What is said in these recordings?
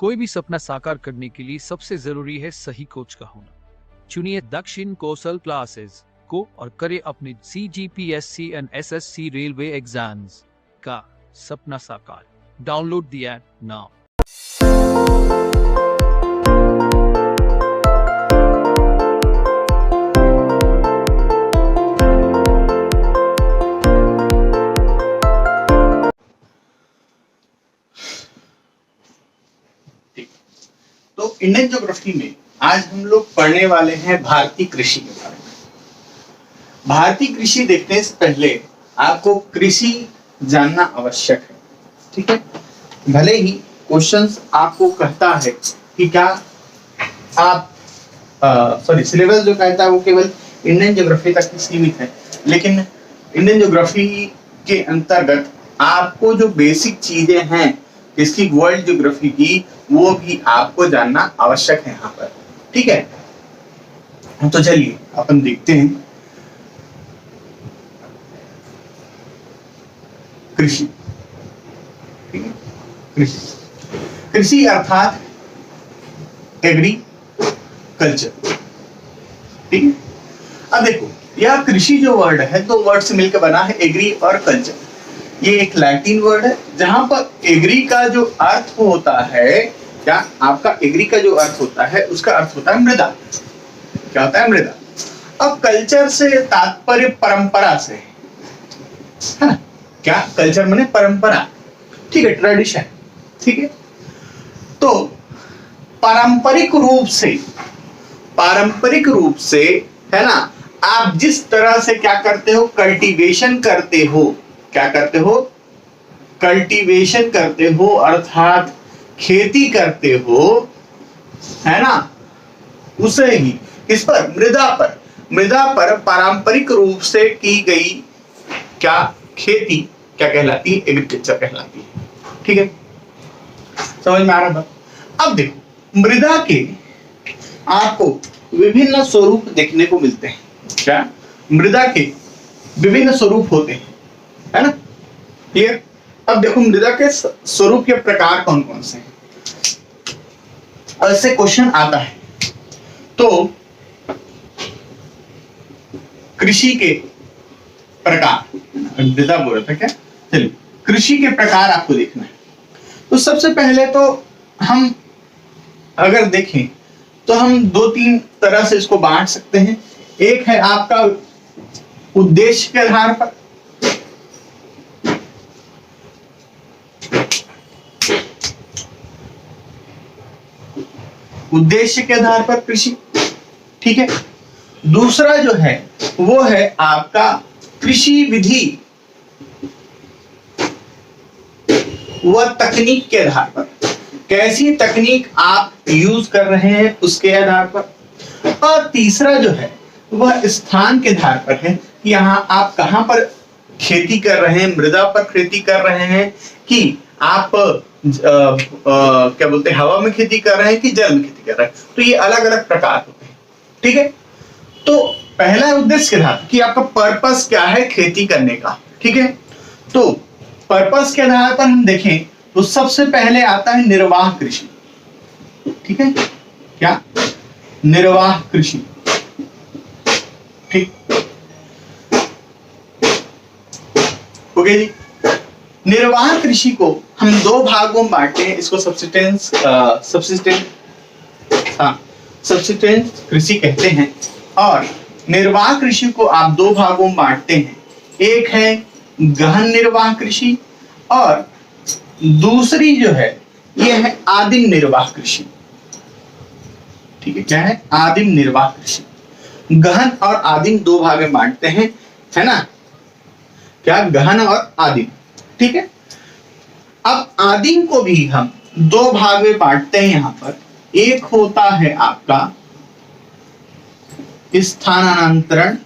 कोई भी सपना साकार करने के लिए सबसे जरूरी है सही कोच का होना। चुनिए दक्षिण कौशल क्लासेस को और करें अपने CGPSC and SSC railway exams का सपना साकार। Download the app now. तो इंडियन ज्योग्राफी में आज हम लोग पढ़ने वाले हैं भारतीय कृषि के बारे में। भारतीय कृषि देखने से पहले आपको कृषि जानना आवश्यक है, ठीक है। भले ही क्वेश्चंस आपको कहता है कि क्या आप सिलेबस जो कहता है वो केवल इंडियन ज्योग्राफी तक ही सीमित है, लेकिन इंडियन ज्योग्राफी के अंतर्गत आपको जो बेसिक चीजें हैं इसकी वर्ल्ड ज्योग्राफी की, वो भी आपको जानना आवश्यक है यहाँ पर, ठीक है। तो चलिए अपन देखते हैं कृषि, ठीक है। कृषि अर्थात एग्रीकल्चर, ठीक है। अब देखो यह कृषि जो वर्ड है दो वर्ड से मिलकर बना है, एग्री और कल्चर। ये एक लैटिन वर्ड है जहां पर एग्री का जो अर्थ होता है, क्या आपका एग्री का जो अर्थ होता है उसका अर्थ होता है मृदा। क्या होता है? मृदा। अब कल्चर से तात्पर्य परंपरा से है, क्या कल्चर माने परंपरा, ठीक है, ट्रेडिशन, ठीक है। तो पारंपरिक रूप से है ना, आप जिस तरह से क्या करते हो, कल्टीवेशन करते हो, क्या करते हो, कल्टीवेशन करते हो अर्थात खेती करते हो, है ना, उसे ही इस पर मृदा पर पारंपरिक रूप से की गई क्या खेती क्या कहलाती है? एग्रीकल्चर कहलाती है, ठीक है। समझ में आ रहा है? अब देखो मृदा के आपको विभिन्न स्वरूप देखने को मिलते हैं। क्या मृदा के विभिन्न स्वरूप होते हैं, है ना, क्लियर। अब देखो मृदा के स्वरूप के प्रकार कौन कौन से हैं, ऐसे क्वेश्चन आता है। तो कृषि के प्रकार, मृदा बोल रहा था क्या, चलिए कृषि के प्रकार आपको देखना है। तो सबसे पहले तो हम अगर देखें तो हम दो तीन तरह से इसको बांट सकते हैं। एक है आपका उद्देश्य के आधार पर, उद्देश्य के आधार पर कृषि, ठीक है। दूसरा जो है वो है आपका कृषि विधि व तकनीक के आधार पर, कैसी तकनीक आप यूज कर रहे हैं उसके आधार पर। और तीसरा जो है वह स्थान के आधार पर है कि यहाँ आप कहां पर खेती कर रहे हैं, मृदा पर खेती कर रहे हैं कि आप क्या बोलते हैं, हवा में खेती कर रहे हैं कि जल में खेती कर रहे हैं। तो ये अलग अलग प्रकार होते हैं, ठीक है। तो पहला उद्देश्य के आधार कि आपका पर्पस क्या है खेती करने का, ठीक है। तो पर्पस के आधार पर हम देखें तो सबसे पहले आता है निर्वाह कृषि, ठीक है। क्या? निर्वाह कृषि, ठीक, ओके जी। निर्वाह कृषि को हम दो भागों में बांटते हैं, इसको सब्सिस्टेंस कृषि कहते हैं। और निर्वाह कृषि को आप दो भागों में बांटते हैं, एक है गहन निर्वाह कृषि और दूसरी जो है यह है आदिम निर्वाह कृषि, ठीक है। क्या है? आदिम निर्वाह कृषि। गहन और आदिम दो भाग में बांटते हैं, है ना, क्या गहन और आदिम, ठीक है। अब आदिम को भी हम दो भाग में बांटते हैं यहां पर। एक होता है आपका स्थानांतरणशील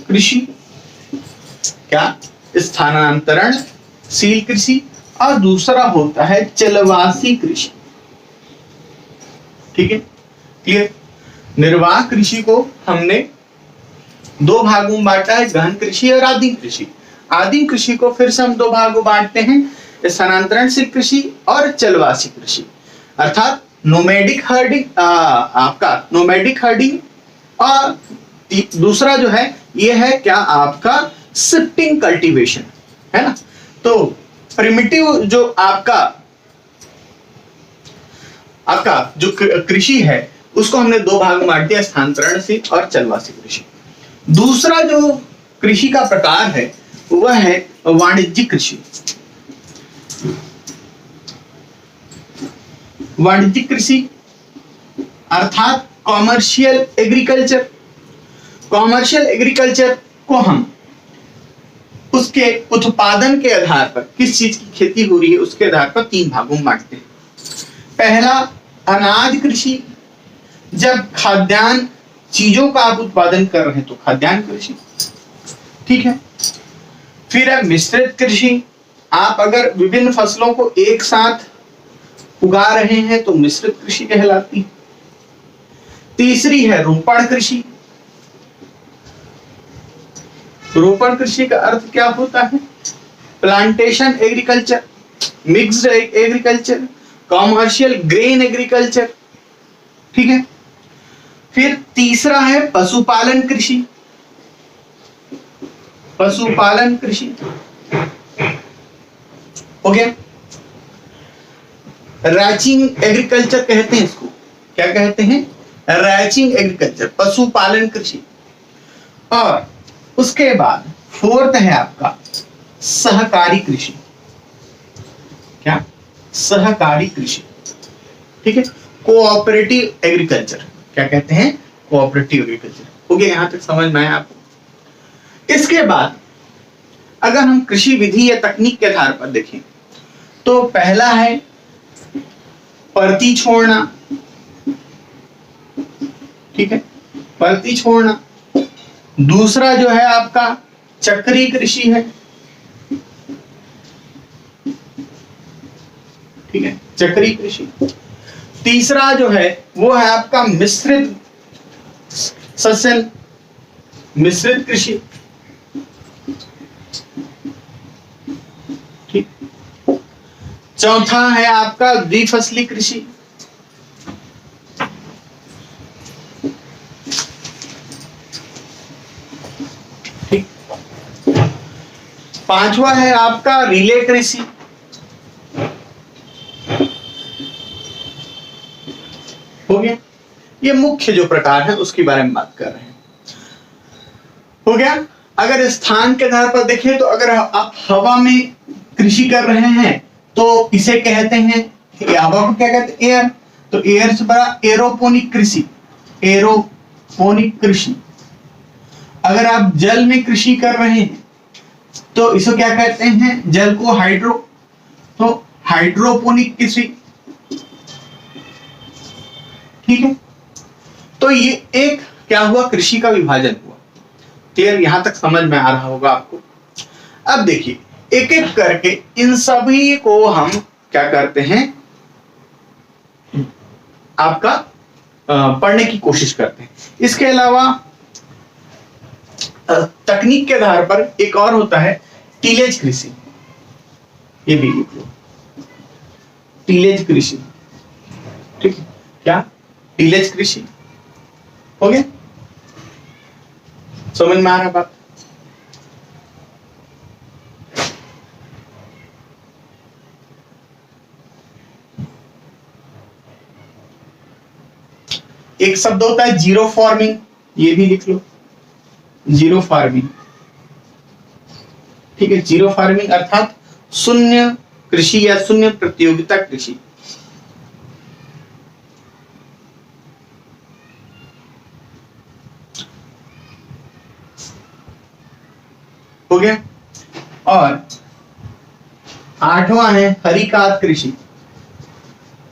कृषि, क्या? स्थानांतरणशील कृषि। और दूसरा होता है चलवासी कृषि, ठीक है, क्लियर। निर्वाह कृषि को हमने दो भागों में बांटा है, गहन कृषि और आदिम कृषि। आदिम कृषि को फिर से हम दो भागों बांटते हैं, स्थानांतरणशील कृषि और चलवासी कृषि, अर्थात नोमैडिक हर्डिंग, आपका नोमैडिक हर्डिंग, और दूसरा जो है ये है क्या आपका शिफ्टिंग कल्टीवेशन, है ना। तो प्रिमिटिव जो आपका जो कृषि है उसको हमने दो भाग में बांट दिया, स्थानांतरणशील और चलवासी कृषि। दूसरा जो कृषि का प्रकार है वह है वाणिज्यिक कृषि। वाणिज्यिक कृषि अर्थात कॉमर्शियल एग्रीकल्चर। कॉमर्शियल एग्रीकल्चर को हम उसके उत्पादन के आधार पर, किस चीज की खेती हो रही है उसके आधार पर तीन भागों में बांटते हैं। पहला अनाज कृषि, जब खाद्यान्न चीजों का आप उत्पादन कर रहे हैं तो खाद्यान्न कृषि, ठीक है। फिर है मिश्रित कृषि, आप अगर विभिन्न फसलों को एक साथ उगा रहे हैं तो मिश्रित कृषि कहलाती है। तीसरी है रोपण कृषि। रोपण कृषि का अर्थ क्या होता है? Plantation agriculture, mixed agriculture, commercial grain agriculture, ठीक है। फिर तीसरा है पशुपालन कृषि। पशुपालन कृषि हो गया। रैचिंग एग्रीकल्चर कहते हैं इसको, क्या कहते हैं? रैचिंग एग्रीकल्चर, पशुपालन कृषि। और उसके बाद फोर्थ है आपका सहकारी कृषि। क्या? सहकारी कृषि, ठीक है। कोऑपरेटिव एग्रीकल्चर, क्या कहते हैं? Cooperative agriculture. हो गया, यहां तक समझ में आया आपको। इसके बाद अगर हम कृषि विधि या तकनीक के आधार पर देखें तो पहला है परती छोड़ना, ठीक है, परती छोड़ना। दूसरा जो है आपका चक्री कृषि है, ठीक है, चक्री कृषि। तीसरा जो है वो है आपका मिश्रित सस्यन, मिश्रित कृषि, ठीक। चौथा है आपका द्विफसली कृषि। ठीक। पांचवा है आपका रिले कृषि। हो गया। ये मुख्य जो प्रकार है उसके बारे में बात कर रहे हैं। हो गया। अगर स्थान के आधार पर देखें तो अगर आप हवा में कृषि कर रहे हैं तो इसे कहते हैं, हवा को क्या कहते हैं? एयर। तो एयर से बड़ा एरोपोनिक कृषि, एरोपोनिक कृषि। अगर आप जल में कृषि कर रहे हैं तो इसे क्या कहते हैं? जल को हाइड्रो, तो हाइड्रोपोनिक कृषि, ठीक है। तो ये एक क्या हुआ? कृषि का विभाजन हुआ। क्लियर? यहां तक समझ में आ रहा होगा आपको। अब देखिए एक एक करके इन सभी को हम क्या करते हैं, आपका पढ़ने की कोशिश करते हैं। इसके अलावा तकनीक के आधार पर एक और होता है टीलेज कृषि। ये भी लिख लो, टीलेज कृषि, ठीक है। क्या? टीलेज कृषि। हो गया? समझ में आ रहा बात? एक शब्द होता है जीरो फार्मिंग, ये भी लिख लो, जीरो फार्मिंग, ठीक है। जीरो फार्मिंग अर्थात शून्य कृषि या शून्य प्रतियोगिता कृषि। हो गया। और आठवां है हरी खाद कृषि।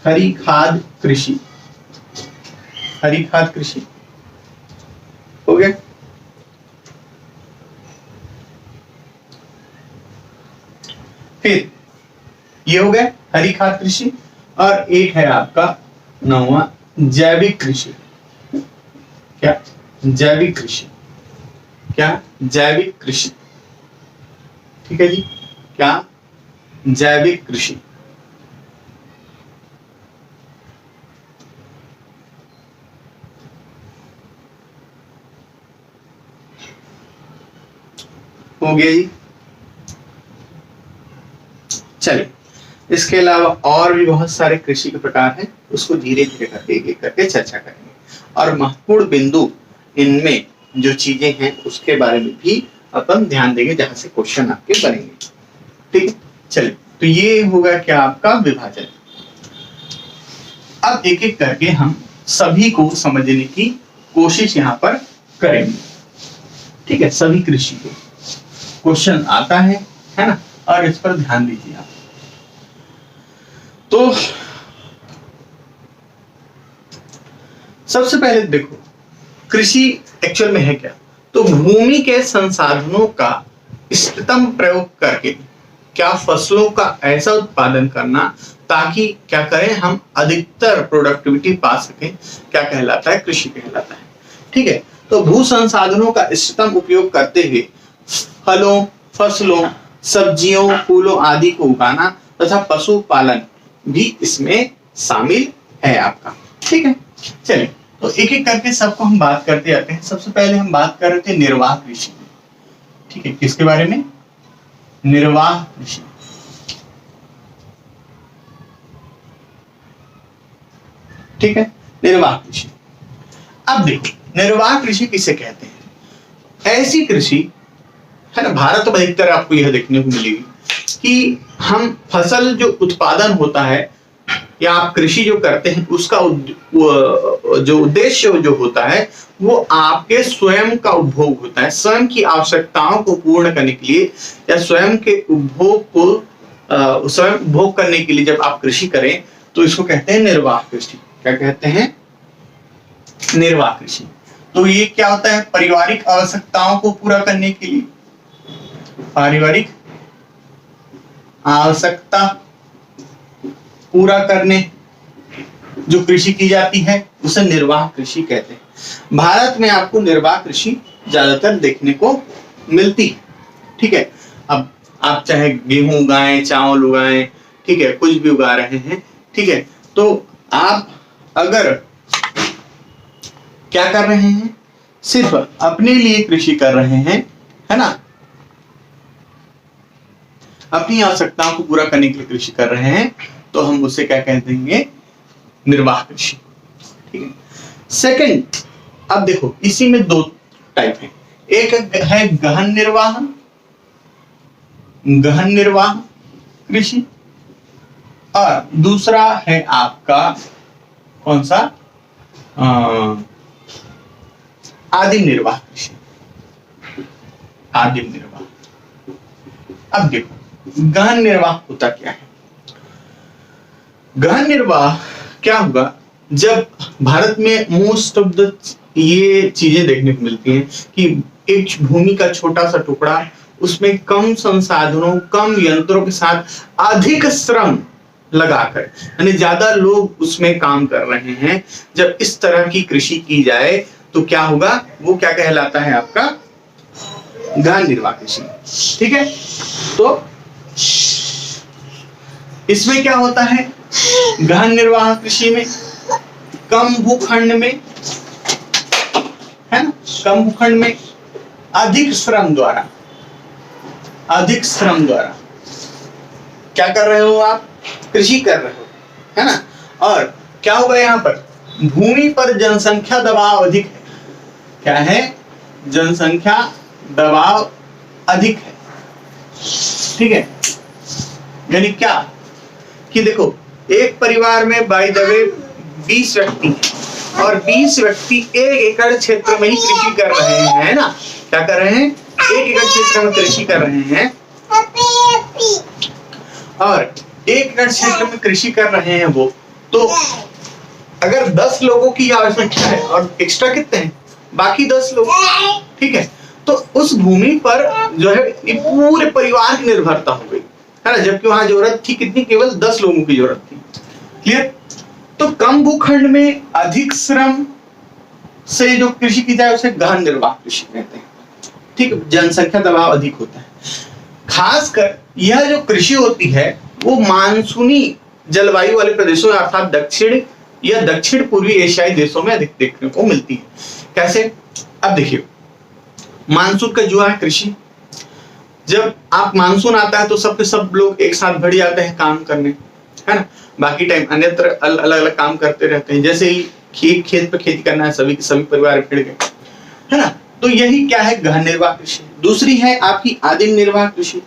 हरी खाद कृषि, हरी खाद कृषि। हो गया। फिर ये हो गया हरी खाद कृषि। और एक है आपका नौवां जैविक कृषि। क्या? जैविक कृषि। क्या? जैविक कृषि, ठीक है जी। क्या? जैविक कृषि। हो गया जी। चलिए, इसके अलावा और भी बहुत सारे कृषि के प्रकार हैं, उसको धीरे धीरे करके एक एक करके चर्चा करेंगे, और महत्वपूर्ण बिंदु इनमें जो चीजें हैं उसके बारे में भी अपन ध्यान देंगे, जहां से क्वेश्चन आपके बनेंगे। ठीक है, चलिए, तो ये होगा क्या आपका विभाजन। अब एक एक करके हम सभी को समझने की कोशिश यहाँ पर करेंगे। ठीक है, सभी कृषि को क्वेश्चन आता है ना, और इस पर ध्यान दीजिए आप। तो सबसे पहले देखो, कृषि एक्चुअल में है क्या। तो भूमि के संसाधनों का इष्टतम प्रयोग करके क्या फसलों का ऐसा उत्पादन करना ताकि क्या करें हम अधिकतर प्रोडक्टिविटी पा सकें, क्या कहलाता है, कृषि कहलाता है। ठीक है, तो भू संसाधनों का इष्टतम उपयोग करते हुए फलों, फसलों, सब्जियों, फूलों आदि को उगाना तथा पशुपालन भी इसमें शामिल है आपका। ठीक है, चलिए, तो एक एक करके सबको हम बात करते जाते हैं। सबसे पहले हम बात कर रहे थे निर्वाह कृषि। ठीक है, किसके बारे में, निर्वाह कृषि। ठीक है, निर्वाह कृषि। अब देखो, निर्वाह कृषि किसे कहते हैं। ऐसी कृषि है ना, भारत में अधिकतर आपको यह देखने को मिलेगी कि हम फसल जो उत्पादन होता है या आप कृषि जो करते हैं उसका जो उद्देश्य जो होता है वो आपके स्वयं का उपभोग होता है, स्वयं की आवश्यकताओं को पूर्ण करने के लिए या स्वयं के उपभोग को स्वयं उपभोग करने के लिए जब आप कृषि करें तो इसको कहते हैं निर्वाह कृषि। क्या कहते हैं, निर्वाह कृषि। तो ये क्या होता है, पारिवारिक आवश्यकताओं को पूरा करने के लिए, पारिवारिक आवश्यकता पूरा करने जो कृषि की जाती है उसे निर्वाह कृषि कहते हैं। भारत में आपको निर्वाह कृषि ज्यादातर देखने को मिलती है। ठीक है, अब आप चाहे गेहूं उगाएं, चावल उगाएं, ठीक है, कुछ भी उगा रहे हैं, ठीक है, तो आप अगर क्या कर रहे हैं, सिर्फ अपने लिए कृषि कर रहे हैं, है ना, अपनी आवश्यकताओं को पूरा करने के लिए कृषि कर रहे हैं, तो हम उसे क्या कह देंगे, निर्वाह कृषि। ठीक है, सेकंड, अब देखो इसी में दो टाइप है, एक है गहन निर्वाह, गहन निर्वाह कृषि, और दूसरा है आपका कौन सा, आदिम निर्वाह कृषि, आदिम निर्वाह। अब देखो गहन निर्वाह होता क्या है। गहन निर्वाह क्या होगा, जब भारत में मोस्ट ऑफ द ये चीजें देखने को मिलती हैं कि एक भूमि का छोटा सा टुकड़ा, उसमें कम संसाधनों, कम यंत्रों के साथ अधिक श्रम लगाकर, यानी ज्यादा लोग उसमें काम कर रहे हैं, जब इस तरह की कृषि की जाए तो क्या होगा, वो क्या कहलाता है आपका, गहन निर्वाह कृषि। ठीक है, तो इसमें क्या होता है, गहन निर्वाह कृषि में कम भूखंड में, है ना, कम भूखंड में अधिक श्रम द्वारा, अधिक श्रम द्वारा क्या कर रहे हो आप, कृषि कर रहे हो, है ना, और क्या होगा यहाँ पर, भूमि पर जनसंख्या दबाव अधिक है। क्या है, जनसंख्या दबाव अधिक है। ठीक है, यानी क्या कि देखो एक परिवार में बाय द वे 20 व्यक्ति हैं और 20 व्यक्ति 1 एकड़ क्षेत्र में ही कृषि कर रहे हैं, है ना, क्या कर रहे हैं, 1 एकड़ क्षेत्र में कृषि कर रहे हैं, और 1 एकड़ क्षेत्र में कृषि कर रहे हैं वो, तो अगर 10 लोगों की आवश्यकता है और एक्स्ट्रा कितने हैं, बाकी 10 लोग, ठीक है, तो उस भूमि पर जो है ये पूरे परिवार की निर्भरता हो गई, है ना, जबकि वहां जरूरत थी कितनी, केवल 10 लोगों की जरूरत थी। क्लियर, तो कम भूखंड में अधिक श्रम से जो कृषि की जाए उसे गहन निर्वाह कृषि कहते हैं। ठीक, जनसंख्या दबाव अधिक होता है, खासकर यह जो कृषि होती है वो मानसूनी जलवायु वाले प्रदेशों में अर्थात दक्षिण या दक्षिण पूर्वी एशियाई देशों में अधिक देखने को मिलती है। कैसे? अब देखिए, मानसून का जुआ है कृषि। जब आप मानसून आता है तो सब के सब लोग एक साथ बढ़ जाते हैं काम करने, है ना। बाकी टाइम अन्यत्र अलग अलग काम करते रहते हैं। जैसे ही खेत पे खेती करना है, सभी के सभी परिवार फिर गए, है ना। तो यही क्या है? गहन निर्वाह कृषि। दूसरी है आपकी आदिम निर्वाह कृषि।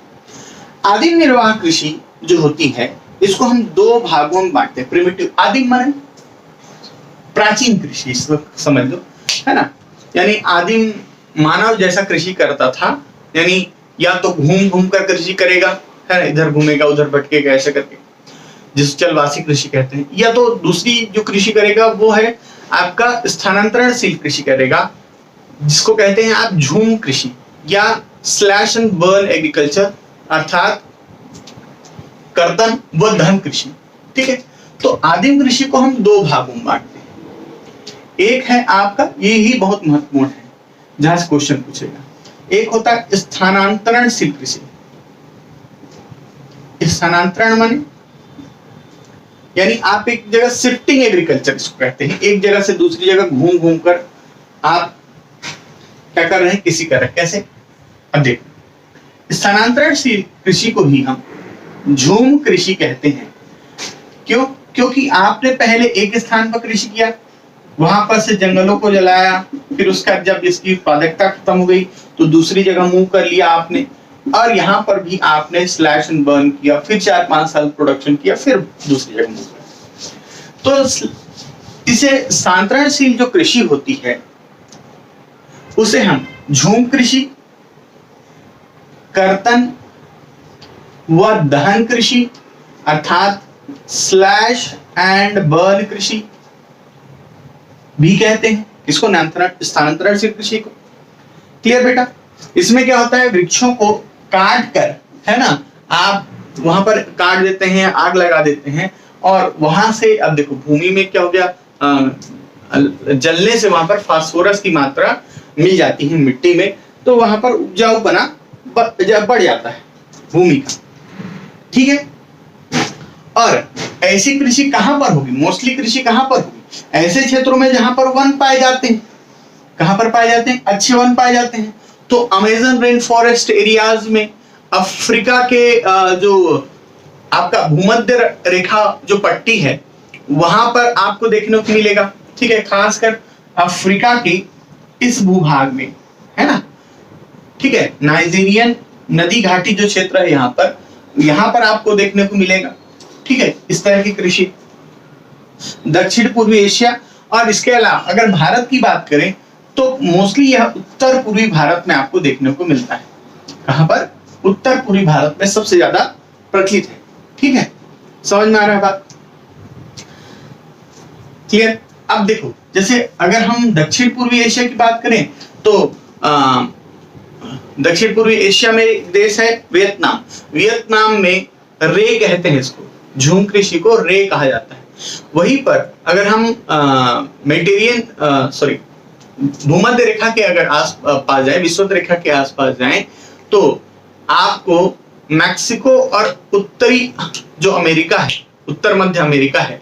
आदिम निर्वाह कृषि जो होती है इसको हम दो भागों में बांटते हैं। प्रिमिटिव, आदिम माने प्राचीन कृषि, इसको समझ लो, है ना। यानी आदिम मानव जैसा कृषि करता था, यानी या तो घूम घूम कर कृषि करेगा, है ना, इधर घूमेगा उधर भटकेगा ऐसे करके, जिस चलवासी कृषि कहते हैं। या तो दूसरी जो कृषि करेगा वो है आपका स्थानांतरणशील कृषि करेगा, जिसको कहते हैं आप झूम कृषि या स्लैश एंड बर्न एग्रीकल्चर, अर्थात कर्तन व दहन कृषि। ठीक है। तो आदिम कृषि को हम दो भागों में बांटते हैं। एक है आपका, ये ही बहुत महत्वपूर्ण है, जहां से क्वेश्चन पूछेगा। एक होता है स्थानांतरणशील कृषि। स्थानांतरण माने यानी आप एक जगह शिफ्टिंग एग्रीकल्चर इसको कहते हैं, एक जगह से दूसरी जगह घूम घूम कर आप क्या कर रहे हैं? कृषि कर रहे हैं। कैसे? अब देखो, स्थानांतरणशील कृषि को ही हम झूम कृषि कहते हैं। क्यों? क्योंकि आपने पहले एक स्थान पर कृषि किया, वहां पर से जंगलों को जलाया, फिर उसका जब इसकी उत्पादकता खत्म हो गई तो दूसरी जगह मूव कर लिया आपने, और यहाँ पर भी आपने स्लैश एंड बर्न किया, फिर 4-5 साल प्रोडक्शन किया, फिर दूसरी जगह मूव किया। तो इसे स्थानांतरणशील जो कृषि होती है उसे हम झूम कृषि, कर्तन व दहन कृषि अर्थात स्लैश एंड बर्न कृषि भी कहते हैं। इसको स्थानांतरणशील कृषि को। क्लियर बेटा? इसमें क्या होता है? वृक्षों को काट कर, है ना, आप वहां पर काट देते हैं, आग लगा देते हैं, और वहां से अब देखो भूमि में क्या हो गया, जलने से वहां पर फास्फोरस की मात्रा मिल जाती है मिट्टी में, तो वहां पर उपजाऊपना बढ़ जाता है भूमि का। ठीक है। और ऐसी कृषि कहां पर होगी? मोस्टली कृषि कहां पर होगी? ऐसे क्षेत्रों में जहां पर वन पाए जाते हैं। कहां पर पाए जाते हैं? अच्छे वन पाए जाते हैं। तो अमेज़न रेन फॉरेस्ट एरियाज में, अफ्रीका के जो आपका भूमध्य रेखा जो पट्टी है वहां पर आपको देखने को मिलेगा। ठीक है। खासकर अफ्रीका की इस भूभाग में, है ना। ठीक है। नाइजीरियन नदी घाटी जो क्षेत्र है यहाँ पर आपको देखने को मिलेगा। ठीक है। इस तरह की कृषि दक्षिण पूर्वी एशिया, और इसके अलावा अगर भारत की बात करें तो मोस्टली यह उत्तर पूर्वी भारत में आपको देखने को मिलता है। कहां पर? उत्तर पूर्वी भारत में सबसे ज्यादा प्रचलित है। ठीक है। समझ में आ रहा है बात? क्लियर? अब देखो, जैसे अगर हम दक्षिण पूर्वी एशिया की बात करें तो दक्षिण पूर्वी एशिया में एक देश है वियतनाम। वियतनाम में रे कहते हैं इसको, झूम कृषि को रे कहा जाता है। वहीं पर अगर हम भूमध्य रेखा के अगर आस पास जाए, विषुवत रेखा के आसपास जाएं, तो आपको मैक्सिको और उत्तरी जो अमेरिका है, उत्तर मध्य अमेरिका है,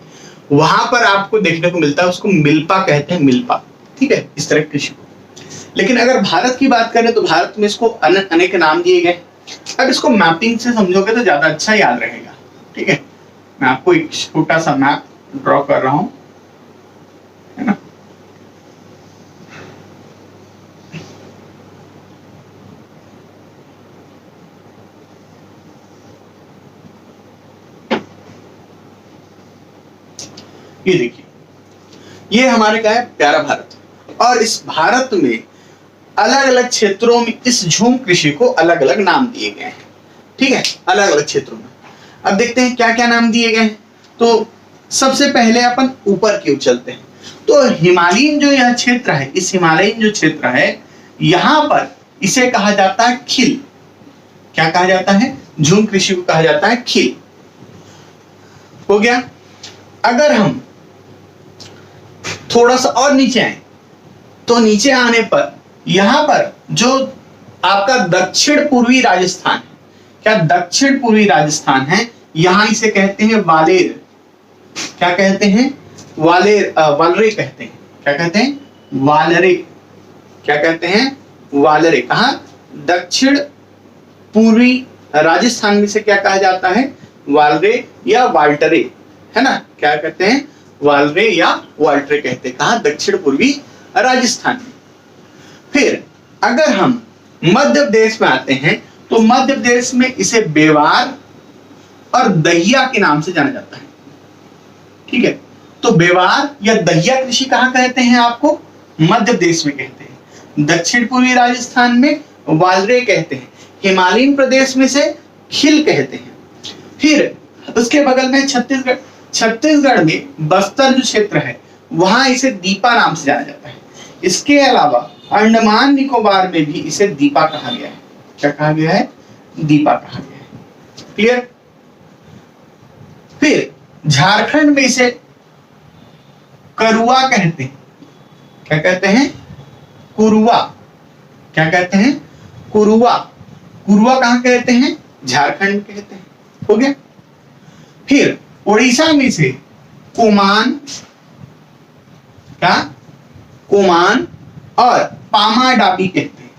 वहां पर आपको देखने को मिलता है। उसको मिल्पा कहते हैं, मिल्पा। ठीक है। इस तरह कृषि। लेकिन अगर भारत की बात करें तो भारत में इसको अनेक नाम दिए गए। अब इसको मैपिंग से समझोगे तो ज्यादा अच्छा याद रहेगा। ठीक है। मैं आपको एक छोटा सा मैप ड्रॉ कर रहा हूं, है ना। ये देखिए, ये हमारे क्या है? प्यारा भारत। और इस भारत में अलग अलग क्षेत्रों में इस झूम कृषि को अलग अलग नाम दिए गए हैं। ठीक है। अलग अलग क्षेत्रों में अब देखते हैं क्या क्या नाम दिए गए हैं। तो सबसे पहले अपन ऊपर की ओर चलते हैं। तो हिमालयन जो यह क्षेत्र है, इस हिमालयन जो क्षेत्र है, यहां पर इसे कहा जाता है खिल। क्या कहा जाता है? झूम कृषि को कहा जाता है खिल। हो गया। अगर हम थोड़ा सा और नीचे आए तो नीचे आने पर यहां पर जो आपका दक्षिण पूर्वी राजस्थान, क्या दक्षिण पूर्वी राजस्थान है, यहां इसे कहते हैं वालेर। क्या कहते हैं? वालेर, वालरे कहते हैं। क्या कहते हैं? वालरे। क्या कहते हैं? वालरे। कहा? दक्षिण पूर्वी राजस्थान में से क्या कहा जाता है? वालरे या वाल्टरे, है ना? क्या कहते हैं? वालरे या वाल्टरे कहते हैं। कहा? दक्षिण पूर्वी राजस्थान में। फिर अगर हम मध्य प्रदेश में आते हैं तो मध्य प्रदेश में इसे बेवार और दहिया के नाम से जाना जाता है। ठीक है, तो बेवार या दहिया कृषि कहां कहते हैं? आपको मध्य प्रदेश में कहते हैं। दक्षिण पूर्वी राजस्थान में वालरे कहते हैं। हिमालयन प्रदेश में से खिल कहते हैं। फिर उसके बगल में छत्तीसगढ़, छत्तीसगढ़ में बस्तर जो क्षेत्र है वहां इसे दीपा नाम से जाना जाता है। इसके अलावा अंडमान निकोबार में भी इसे दीपा कहा गया है। क्या कहा गया है? दीपा कहा गया है। क्लियर? फिर झारखंड में इसे करुआ कहते हैं। क्या कहते हैं? कुरुआ। क्या कहते हैं? कुरुआ। कुरुआ कहां कहते हैं? झारखंड में कहते हैं। हो गया। फिर उड़ीसा में से कुमान, क्या? कुमान और पामाडाबी कहते हैं।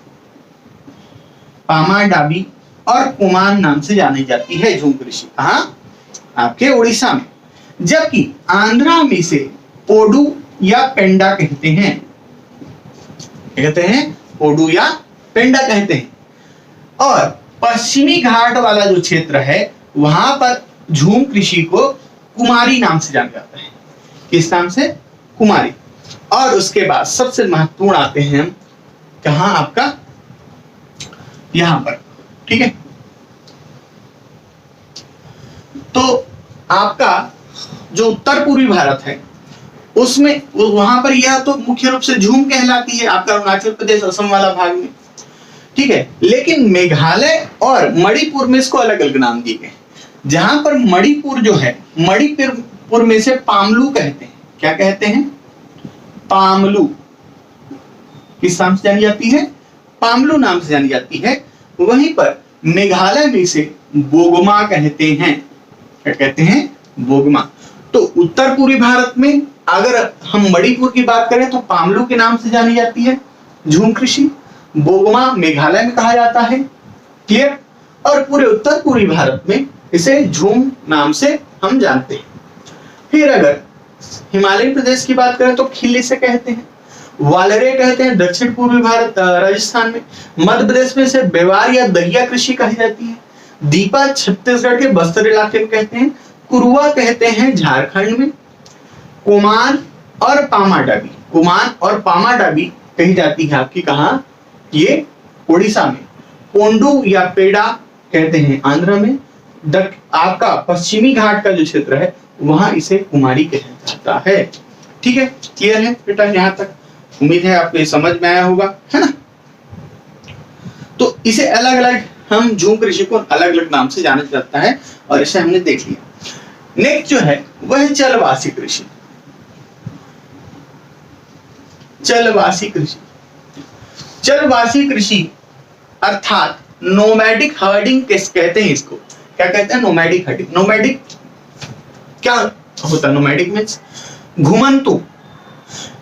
पामाडाबी और कुमान नाम से जानी जाती है झूम कृषि। कहां? आपके उड़ीसा में। जबकि आंध्रा में से पोडू या पेंडा कहते हैं। कहते हैं? पोडू या पेंडा कहते हैं। और पश्चिमी घाट वाला जो क्षेत्र है वहां पर झूम कृषि को कुमारी नाम से जाना जाता है। किस नाम से? कुमारी। और उसके बाद सबसे महत्वपूर्ण आते हैं हम, कहां? आपका यहां पर। ठीक है, तो आपका जो उत्तर पूर्वी भारत है उसमें वहां पर यह तो मुख्य रूप से झूम कहलाती है, आपका अरुणाचल प्रदेश असम वाला भाग में। ठीक है, लेकिन मेघालय और मणिपुर में इसको अलग अलग नाम दिए गए। जहां पर मणिपुर जो है, मणिपुर में से पामलू कहते हैं। क्या कहते हैं? पामलू। किस नाम से जानी जाती है? पामलू नाम से जानी जाती है। वहीं पर मेघालय में से बोगमा कहते हैं। क्या कहते हैं? बोगमा। तो उत्तर पूर्वी भारत में अगर हम मणिपुर की बात करें तो पामलू के नाम से जानी जाती है झूम कृषि। बोगमा मेघालय में कहा जाता है। क्लियर? और पूरे उत्तर पूर्वी भारत में इसे झूम नाम से हम जानते हैं। फिर अगर हिमालय प्रदेश की बात करें तो खिल्ली से कहते हैं। वालरे कहते हैं दक्षिण पूर्वी भारत राजस्थान में। मध्य प्रदेश में इसे बेवार या दहिया कृषि कही जाती है। दीपा छत्तीसगढ़ के बस्तर इलाके में कहते हैं। कुरुआ कहते हैं झारखंड में। कुमान और पामाडाबी, कुमान और पामाडाबी कही जाती है आपकी कहां? ये उड़ीसा में। पोंडू या पेड़ा कहते हैं आंध्र में। आपका पश्चिमी घाट का जो क्षेत्र है वहां इसे कुमारी कहा जाता है। ठीक है, क्लियर है बेटा यहां तक? उम्मीद है आपको ये समझ में आया होगा, है ना? तो इसे अलग अलग हम झूम कृषि को अलग अलग नाम से जाना जाता है और इसे हमने देख लिया। नेक्स्ट जो है वह है चलवासी कृषि। चलवासी कृषि, चलवासी कृषि अर्थात नोमैडिक हर्डिंग कहते हैं इसको। क्या कहते हैं? Nomadic herding. नोमैडिक क्या होता है? नोमैडिक मीन्स घुमंतु।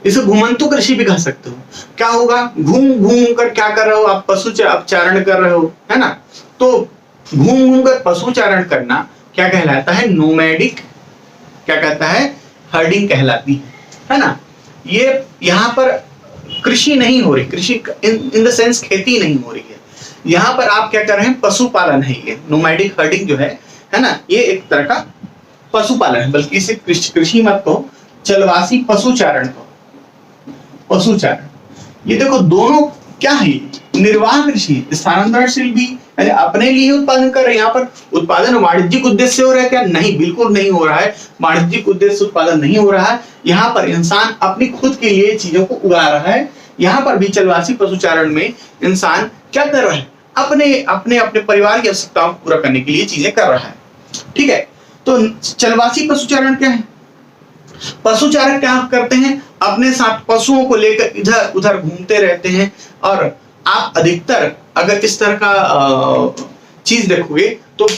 इसे घुमंतु कृषि भी कह सकते हो। क्या होगा? घूम घूम कर क्या कर रहे हो आप? पशु चारण कर रहे हो, है ना? तो घूम घूम कर पशु चारण करना क्या कहलाता है? नोमैडिक क्या कहता है? हर्डिंग कहलाती है ना? ये यहाँ पर कृषि नहीं हो रही, कृषि इन द सेंस खेती नहीं हो रही है। यहाँ पर आप क्या कर रहे हैं? पशुपालन है ये। नोमैडिक हर्डिंग जो है ना, ये एक तरह का पशुपालन है, बल्कि इसे कृषि मत कहो, चलवासी पशुचारण कहो। पशुचारण, ये देखो दोनों क्या है? निर्वाह कृषि, स्थानांतरणशील भी, यानी अपने लिए उत्पादन कर रहे हैं। यहाँ पर उत्पादन वाणिज्यिक उद्देश्य से हो रहा है क्या? नहीं, बिल्कुल नहीं हो रहा है। वाणिज्यिक उद्देश्य से उत्पादन नहीं हो रहा है। यहाँ पर इंसान अपनी खुद के लिए चीजों को उगा रहा है। यहाँ पर भी चलवासी पशुचारण में इंसान क्या कर रहा है? अपने परिवार की आवश्यकताओं को पूरा करने के लिए चीजें कर रहा है। ठीक है, तो चलवासी पशुचारण क्या है? पशुचारक क्या करते हैं? अपने साथ पशुओं को लेकर इधर उधर घूमते रहते हैं। और आप अधिकतर अगर इस तरह का चीज देखोगे तो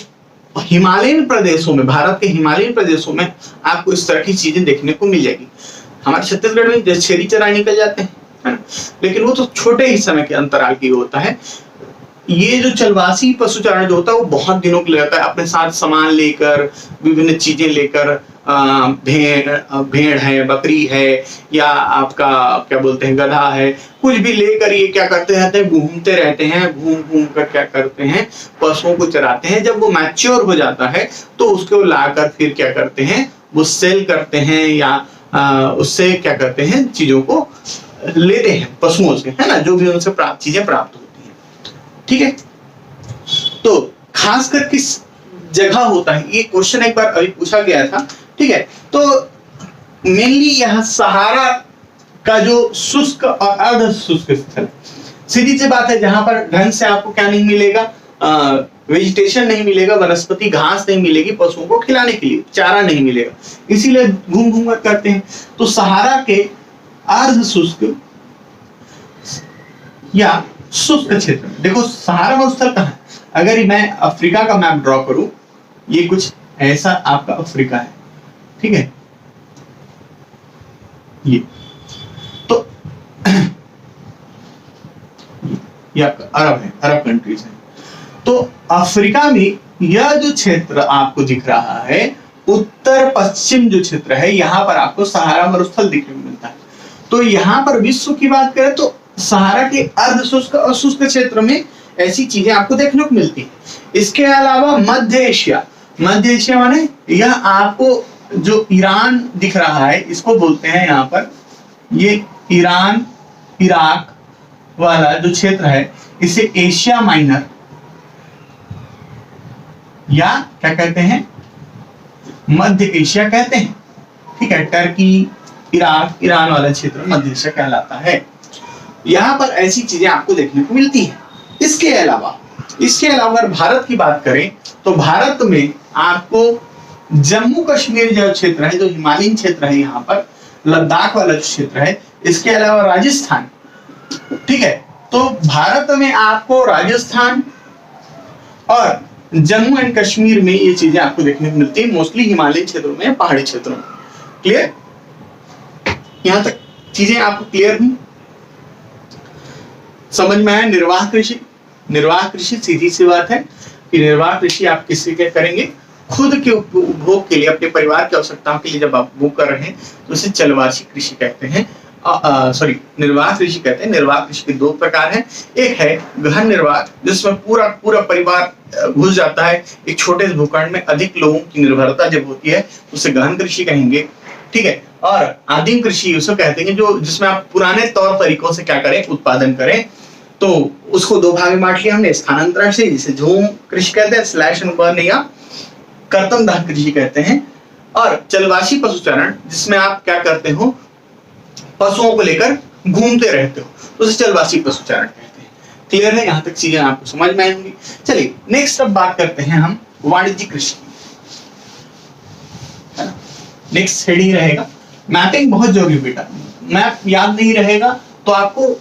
हिमालयन प्रदेशों में, भारत के हिमालयन प्रदेशों में आपको इस तरह की चीजें देखने को मिल जाएगी। हमारे छत्तीसगढ़ में जैसे छेरी चराई निकल जाते हैं, है ना, लेकिन वो तो छोटे ही समय के अंतराल की होता है। ये जो चलवासी पशुचारण जो होता है वो बहुत दिनों के लिए रहता है, अपने साथ सामान लेकर, विभिन्न चीजें लेकर, भेड़ है, बकरी है, या आपका क्या बोलते हैं गधा है, कुछ भी लेकर ये क्या करते रहते हैं, घूमते रहते हैं, घूम घूम कर क्या करते हैं, पशुओं को चराते हैं। जब वो मैच्योर हो जाता है तो उसको लाकर फिर क्या करते हैं, वो सेल करते हैं, या उससे क्या करते हैं, चीजों को लेते हैं पशुओं से, है ना, जो भी उनसे प्राप्त चीजें प्राप्त होती हैं। ठीक है, तो खासकर किस जगह होता है, ये क्वेश्चन एक बार अभी पूछा गया था। ठीक है, तो मेनली यहाँ सहारा का जो शुष्क और अर्ध शुष्क स्थल, सीधी सी बात है, जहां पर ढंग से आपको क्या नहीं मिलेगा, वेजिटेशन नहीं मिलेगा, वनस्पति घास नहीं मिलेगी, पशुओं को खिलाने के लिए चारा नहीं मिलेगा, इसीलिए घूम घूम कर करते हैं। तो सहारा के अर्ध शुष्क या शुष्क क्षेत्र, देखो सहारा मरुस्थल कहाँ है, अगर मैं अफ्रीका का मैप ड्रॉ करूं, ये कुछ ऐसा आपका अफ्रीका है, ठीक है, ये तो ये आपका अरब है, अरब कंट्रीज है। तो अफ्रीका में यह जो क्षेत्र आपको दिख रहा है, उत्तर पश्चिम जो क्षेत्र है, यहां पर आपको सहारा मरुस्थल दिखने को मिलता है। तो यहां पर विश्व की बात करें तो सहारा के अर्ध शुष्क और शुष्क क्षेत्र में ऐसी चीजें आपको देखने को मिलती है। इसके अलावा मध्य एशिया, मध्य एशिया माने यह आपको जो ईरान दिख रहा है, इसको बोलते हैं यहाँ पर, ये ईरान इराक वाला जो क्षेत्र है, इसे एशिया माइनर या क्या कहते हैं, मध्य एशिया कहते हैं। ठीक है, टर्की इराक ईरान वाला क्षेत्र मध्य एशिया कहलाता है। यहाँ पर ऐसी चीजें आपको देखने को मिलती है। इसके अलावा अगर भारत की बात करें तो भारत में आपको जम्मू कश्मीर जो क्षेत्र है, जो हिमालयन क्षेत्र है, यहाँ पर लद्दाख वाला जो क्षेत्र है, इसके अलावा राजस्थान। ठीक है, तो भारत में आपको राजस्थान और जम्मू एंड कश्मीर में ये चीजें आपको देखने को मिलती है, मोस्टली हिमालयन क्षेत्रों में, पहाड़ी क्षेत्रों में। क्लियर, यहां तक चीजें आपको क्लियर हुई, समझ में आया। निर्वाह कृषि सीधी सी बात है कि निर्वाह कृषि आप किसी के करेंगे, खुद के उपभोग के लिए, अपने परिवार की आवश्यकताओं के लिए जब आप उपभोग कर रहे हैं तो उसे चलवासी कृषि कहते हैं, निर्वाह कृषि कहते हैं। निर्वाह कृषि के दो प्रकार हैं, एक है गहन निर्वाह, जिसमें पूरा परिवार घुस जाता है, एक छोटे से भूखंड में अधिक लोगों की निर्भरता जब होती है तो उसे गहन कृषि कहेंगे। ठीक है, और आदिम कृषि उसको कहते हैं जो जिसमें आप पुराने तौर तरीकों से क्या करें, उत्पादन करें। तो उसको दो भाग में बांट लिया हमने, स्थानांतरण कृषि जिसे झूम कृषि कहते हैं, स्लैश एंड बर्न या कर्तन दाह कृषि कहते हैं, और चलवासी पशुचारण जिसमें आप क्या करते हो, पशुओं को लेकर घूमते रहते हो, तो उसे चलवासी पशुचारण कहते हैं। क्लियर है, यहां तक चीजें आपको समझ में आई होंगी। चलिए नेक्स्ट अब बात करते हैं हम वाणिज्यिक कृषि, है ना, नेक्स्ट हेडिंग रहेगा। मैपिंग बहुत जरूरी बेटा, मैप याद नहीं रहेगा तो आपको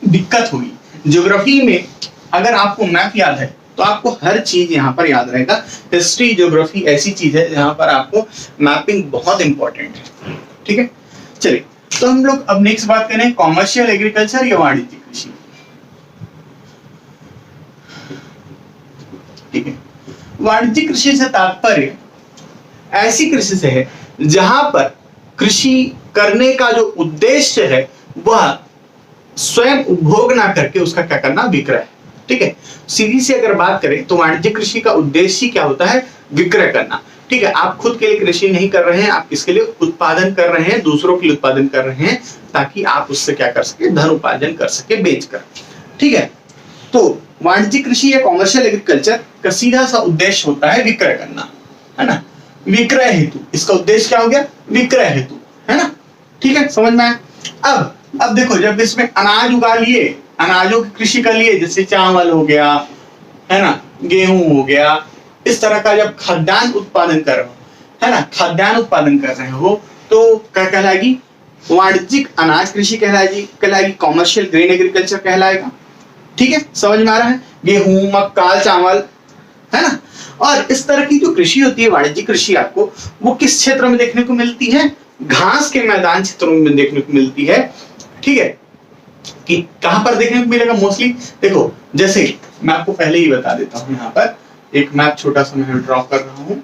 दिक्कत होगी। ज्योग्राफी में अगर आपको मैप याद है तो आपको हर चीज यहाँ पर याद रहेगा। हिस्ट्री ज्योग्राफी ऐसी चीज है जहां पर आपको मैपिंग बहुत इंपॉर्टेंट है। ठीक है, चलिए तो हम लोग अब नेक्स्ट बात करें कॉमर्शियल एग्रीकल्चर या वाणिज्यिक कृषि। ठीक है, वाणिज्यिक कृषि से तात्पर्य ऐसी कृषि से है जहां पर कृषि करने का जो उद्देश्य है वह स्वयं उपभोग ना करके उसका क्या करना, विक्रय। ठीक है, सीधी से अगर बात करें तो वाणिज्यिक कृषि का उद्देश्य क्या होता है, विक्रय करना। ठीक है, आप खुद के लिए कृषि नहीं कर रहे हैं, आप किसके लिए उत्पादन कर रहे हैं, दूसरों के लिए उत्पादन कर रहे हैं, ताकि आप उससे क्या कर सके, धन उपार्जन कर सके बेचकर। ठीक है, तो वाणिज्यिक कृषि या कॉमर्शियल एग्रीकल्चर का सीधा सा उद्देश्य होता है विक्रय करना, है ना, विक्रय हेतु। इसका उद्देश्य क्या हो गया, विक्रय हेतु, है ना। ठीक है, समझ में आया। अब देखो, जब इसमें अनाज उगा लिए, अनाजों की कृषि कर लिए, जैसे चावल हो गया, है ना, गेहूं हो गया, इस तरह का जब खाद्यान्न उत्पादन कर रहे हो, है ना, खाद्यान्न उत्पादन कर रहे हो, तो क्या कहलाएगी, वाणिज्यिक अनाज कृषि कहलाएगी, कॉमर्शियल ग्रेन एग्रीकल्चर कहलाएगा। ठीक है, समझ में आ रहा है। गेहूं, मक्का, चावल है ना। और इस तरह की जो कृषि होती है, वाणिज्यिक कृषि, आपको वो किस क्षेत्र में देखने को मिलती है? घास के मैदान क्षेत्रों में देखने को मिलती है। ठीक है, कि कहां पर देखने को मिलेगा मोस्टली? देखो, जैसे मैं आपको पहले ही बता देता हूं, यहां पर एक मैप छोटा सा मैं ड्रॉ कर रहा हूं।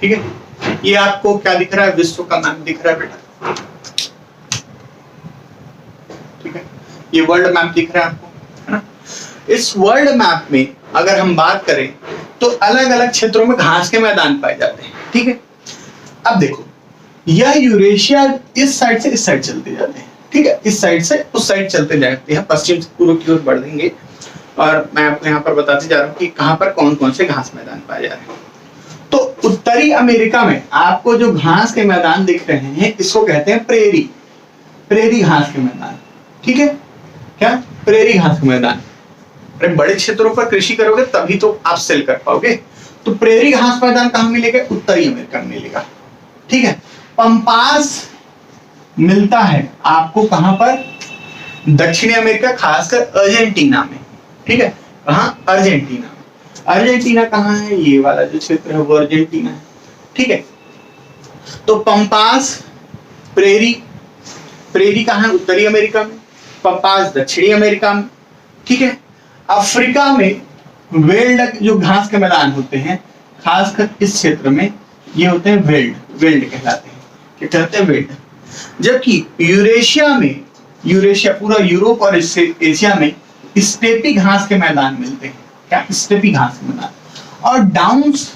ठीक है, ये आपको क्या दिख रहा है? विश्व का मैप दिख रहा है बेटा। ठीक है, ये वर्ल्ड मैप दिख रहा है आपको, है ना। इस वर्ल्ड मैप में अगर हम बात करें तो अलग अलग क्षेत्रों में घास के मैदान पाए जाते हैं। ठीक है, अब देखो, यह यूरेशिया इस साइड से इस साइड चलते जाते हैं। ठीक है, इस साइड से उस साइड चलते जाते हैं, पश्चिम से पूर्व की ओर बढ़ेंगे। और मैं आपको यहाँ पर बताते जा रहा हूँ कि कहां पर कौन कौन से घास मैदान पाए जा रहे हैं। तो उत्तरी अमेरिका में आपको जो घास के मैदान दिख रहे हैं, इसको कहते हैं प्रेरी, प्रेरी घास के मैदान। ठीक है, क्या? प्रेरी घास के मैदान। अरे बड़े क्षेत्रों पर कृषि करोगे तभी तो आप सेल कर पाओगे। तो प्रेरी घास मैदान कहां मिलेगा? उत्तरी अमेरिका में मिलेगा। ठीक है, पंपास मिलता है आपको कहां पर? दक्षिणी अमेरिका, खासकर अर्जेंटीना में। ठीक है, कहां? अर्जेंटीना। अर्जेंटीना कहां है? ये वाला जो क्षेत्र है वो अर्जेंटीना है। ठीक है, तो पंपास, प्रेरी, प्रेरी कहां है? उत्तरी अमेरिका में। पंपास दक्षिणी अमेरिका में। ठीक है, अफ्रीका में वेल्ड जो घास के मैदान होते हैं, खासकर इस क्षेत्र में ये होते हैं वेल्ड, वेल्ड कहलाते हैं। क्या कहते हैं? वेल्ड। जबकि यूरेशिया में, यूरेशिया पूरा यूरोप और एशिया में स्टेपी घास के मैदान मिलते हैं। क्या? स्टेपी घास के मैदान। और डाउन्स,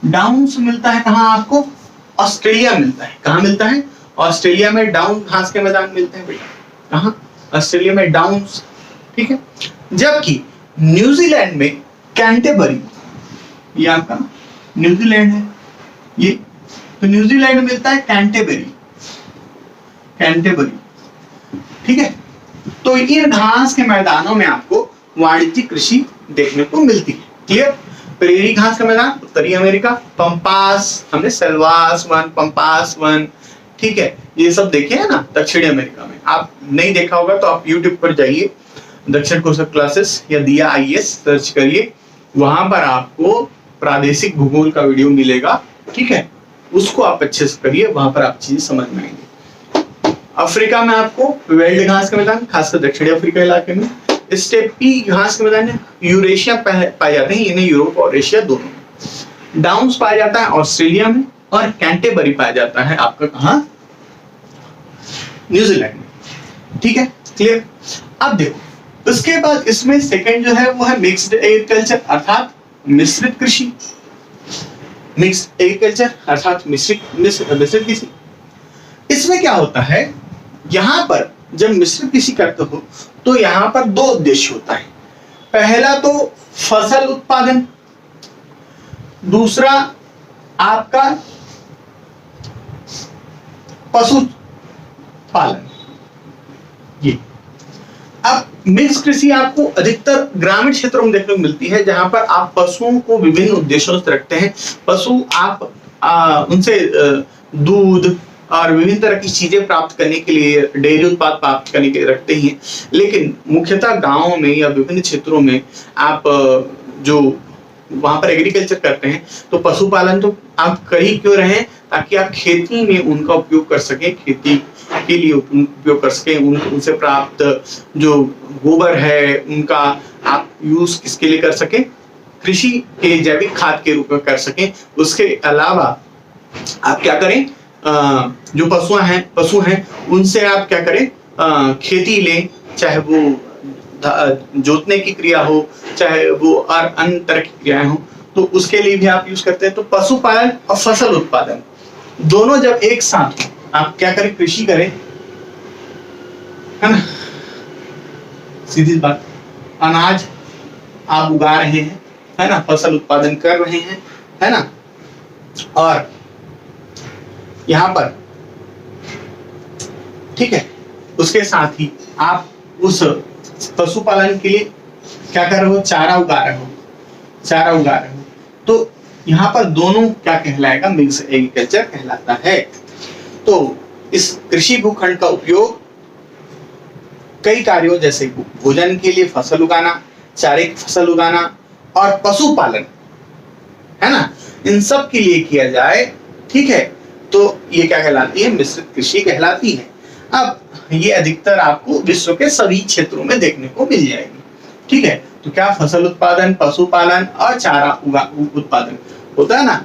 डाउन्स मिलता है कहां आपको? ऑस्ट्रेलिया मिलता है। कहां मिलता है? ऑस्ट्रेलिया में डाउन घास के मैदान मिलते हैं बेटा। कहां? ऑस्ट्रेलिया में डाउन्स। ठीक है, जबकि न्यूजीलैंड में कैंटेबरी, ये आपका न्यूजीलैंड है ये, तो न्यूजीलैंड में मिलता है कैंटेबरी, कैंटेबरी। ठीक है, तो इन घास के मैदानों में आपको वाणिज्यिक कृषि देखने को मिलती है। क्लियर? प्रेरी घास का मैदान उत्तरी अमेरिका, पंपास, हमने सेल्वास वन, पंपास वन, ठीक है, ये सब देखे हैं ना दक्षिणी अमेरिका में। आप नहीं देखा होगा तो आप YouTube पर जाइए, दक्षिण कोशल क्लासेस या दिया IAS सर्च करिए, वहां पर आपको प्रादेशिक भूगोल का वीडियो मिलेगा। ठीक है, उसको आप अच्छे से करिए, वहां पर आप चीजें समझ में आएंगे। अफ्रीका में आपको वेल्ड घास के मैदान, खासकर दक्षिणी अफ्रीका इलाके में। स्टेपी घास के मैदान यूरेशिया पाए जाते हैं, इन्हें यूरोप और एशिया दोनों में। डाउन्स पाया जाता है ऑस्ट्रेलिया में, और कैंटेबरी पाया जाता है आपका कहां? न्यूजीलैंड में। ठीक है, क्लियर? अब देखो, उसके बाद इसमें सेकंड जो है वो है मिक्स्ड एग्रीकल्चर, अर्थात मिश्रित कृषि। मिक्स्ड एग्रीकल्चर अर्थात मिश्रित कृषि। इसमें क्या होता है, यहां पर जब मिश्रित कृषि करते हो तो यहां पर दो उद्देश्य होता है। पहला तो फसल उत्पादन, दूसरा आपका पशु पालन। ये अब मिक्स कृषि आपको अधिकतर ग्रामीण क्षेत्रों में देखने को मिलती है, जहां पर आप पशुओं को विभिन्न उद्देश्यों से रखते हैं। पशु आप उनसे दूध और विभिन्न तरह की चीजें प्राप्त करने के लिए, डेयरी उत्पाद प्राप्त करने के लिए रखते ही हैं। लेकिन मुख्यतः गांवों में या विभिन्न क्षेत्रों में आप जो वहां पर एग्रीकल्चर करते हैं, तो पशुपालन तो आप कर ही क्यों रहे हैं, ताकि आप खेती में उनका उपयोग कर सकें, खेती के लिए उपयोग कर सकें, उनसे प्राप्त जो गोबर है उनका आप यूज किसके लिए कर सकें, कृषि के जैविक खाद के रूप में कर सकें। उसके अलावा आप क्या करें, जो पशु हैं उनसे आप क्या करें, खेती लें, चाहे वो जोतने की क्रिया हो, चाहे वो और अन्य तरह की क्रियाएं हो, तो उसके लिए भी आप यूज करते हैं। तो पशुपालन और फसल उत्पादन दोनों जब एक साथ आप क्या करें, कृषि करें, है ना, सीधी बात, अनाज आप उगा रहे हैं, है ना, फसल उत्पादन कर रहे हैं, है ना, और यहां पर ठीक है, उसके साथ ही आप उस पशुपालन के लिए क्या कर रहे हो, चारा उगा रहे हो, तो यहाँ पर दोनों क्या कहलाएगा, मिक्स एग्रीकल्चर कहलाता है। तो इस कृषि भूखंड का उपयोग कई कार्यों जैसे भोजन के लिए फसल उगाना, चारे की फसल उगाना और पशुपालन, है ना, इन सब के लिए किया जाए, ठीक है, तो ये क्या कहलाती है, मिश्रित कृषि कहलाती है। अब ये अधिकतर आपको विश्व के सभी क्षेत्रों में देखने को मिल जाएगी, ठीक है। तो क्या फसल उत्पादन, पशुपालन और चारा उत्पादन होता है ना।